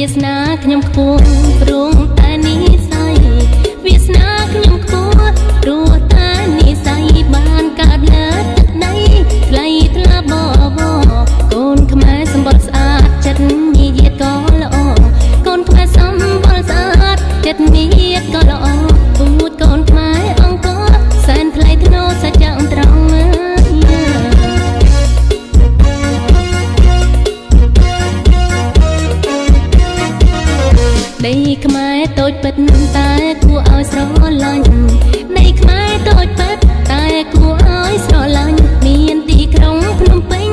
វាសនាខ្ញុំខ្ពស់ព្រមតែនិស័យវាសនាខ្ញុំខ្ពស់ព្រោះតែនិស័យបានកើតលើទឹកដីថ្លៃថ្លាបបកូនខ្មែរសម្បត្តិស្អាតចិត្តញាតិក៏ល្អកូនខ្មែរសម្បត្តិស្អាតចិត្តញាតិក៏ល្អពូតកូនខ្មែរអង្គសែនថ្លៃធ្នូសច្ចៈត្រង់ដីខ្មែរតូចពិតតែគួរឲ្យស្រឡាញ់ដីខ្មែរតូចពិតតែគួរឲ្យស្រឡាញ់មានទីក្រុងភ្នំពេញ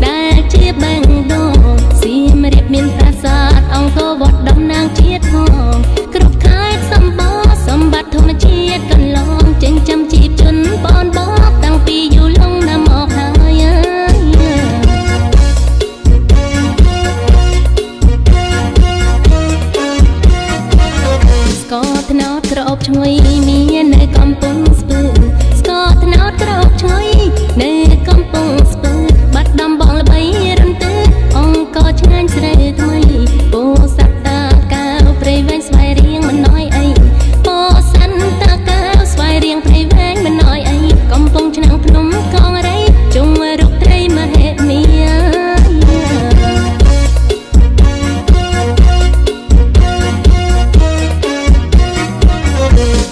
ដែលជាបេងដូងសៀមរាបមានប្រាសាទអង្គរវត្តតំណាងជាតិផងគ្រប់ខេត្តសម្បត្តិសម្បត្តិធម្មជាតិកន្លងចិញ្ចឹមជីវជនបងបបតាំងពីយូរលង់ណាស់មកហើយស្ករត្នោតក្រអូបឈ្ងុយមាននៅកំពង់ស្ពឺស្ករត្នោតក្រអូបឈ្ងុយនៅកំពង់ស្ពឺបាត់ដំបងល្បីរន្ទឺអង្គរឆ្ងាញ់ស្រីថ្មីពោស័កតាកៅព្រៃវែងស្វាយរៀងមិនណយអីពោសិនតាកៅស្វាយរៀងព្រៃវែងមិនណយអីកំពង់ឆ្នាំងភ្នំកងរៃជុំរុកត្រីមហេមី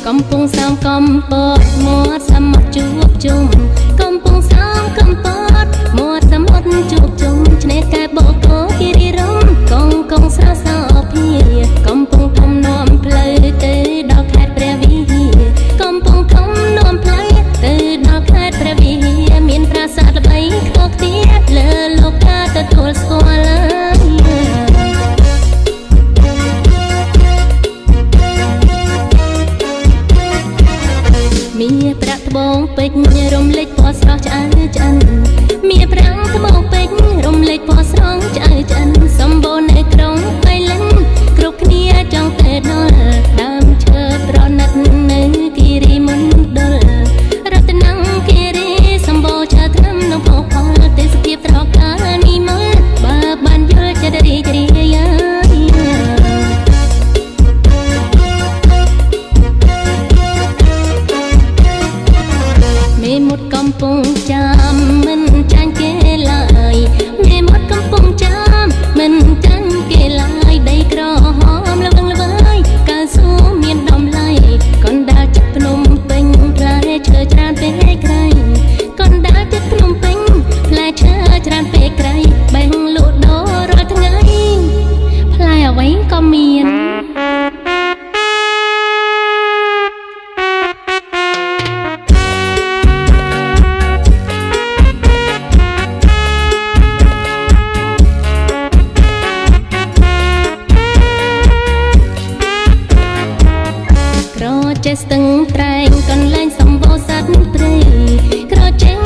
កំពង់សោមកំពតមាត់សមុទ្រជួបជុំកំពង់សោមកំពតមាត់សមុទ្រជួបជុំឆ្នេរកែបបកោគិរីរម្យកងស្រសោភាកំពង់ធំនាំផ្លូវទៅដល់ខេត្តព្រះវិហារកំពង់ធំនាំផ្លូវទៅដល់ខេត្តព្រះវិហារមានប្រាសាទល្បីខ្ពស់ខ្ទាតលើលោកកាទទួលស្គាល់មាប្រាក់ត្បូងពេជ្ររំលេចពណ៌ស្រស់ឆ្អៅឆ្អិនមាប្រាំងត្បូងពេជ្ររំលេចពណ៌ស្រស់ឆ្អៅឆ្អិនសម្បូរនៅក្រុងបៃលិនគ្រប់គ្នាចង់ទៅដល់ដើមឈើប្រណិតនៅគិរីមណ្ឌលរតនគិរីសម្បូរឈើថ្នាំនិងភោគផលទេសភាពត្រកាលនេះមើលបើបានយល់ចិត្តរីករាយមេមត់កំពុងចាំមិនចាញ់គេឡើយមេមត់កំពុងចាំមិនចាញ់គេឡើយដីក្រហមល្វឹងល្វើយកៅស៊ូមានដំឡៃកណ្ដាលចិត្តភ្នំពេញផ្លែឈើច្រើនពេកក្រៃកណ្ដាលចិត្តភ្នំពេញផ្លែឈើច្រើនពេកក្រៃបេះលក់ដូររាល់ថ្ងៃផ្លែអ្វីក៏មានចេះស្ទឹងត្រែងកន្លែងសម្បូរសត្វព្រៃក្រចេះ